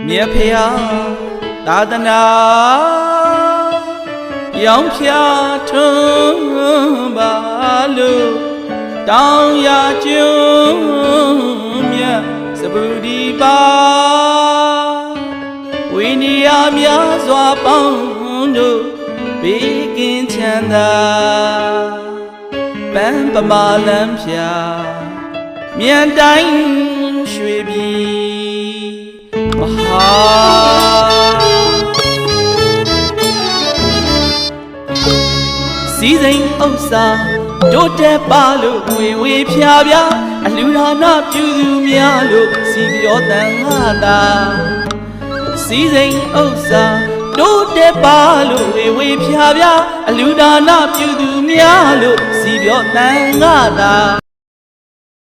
မြေဖျားသာသနာရောင်ဖြာထွန်းပါလို့တောင်းရကျွန်းမြတ်စပူဒီပါဝိနည်းများစွာပေါင်းတို့ဘေးကင်းချမ်းသာပန်းပမာလမ်းဖြာမြန်တိုင်းရွှေပြည်မဟာစီစိန်ဥစ္စာတို့တက်ပါလို့ဝေဖြာပြအလူဒါနပြုသူများလို့စီပြောတန်ငါသာစီစိန်ဥစ္စာတို့တက်ပါလို့ဝေဖြာပြအလူဒါနပြုသူများလို့စီပြောတန်ငါသာ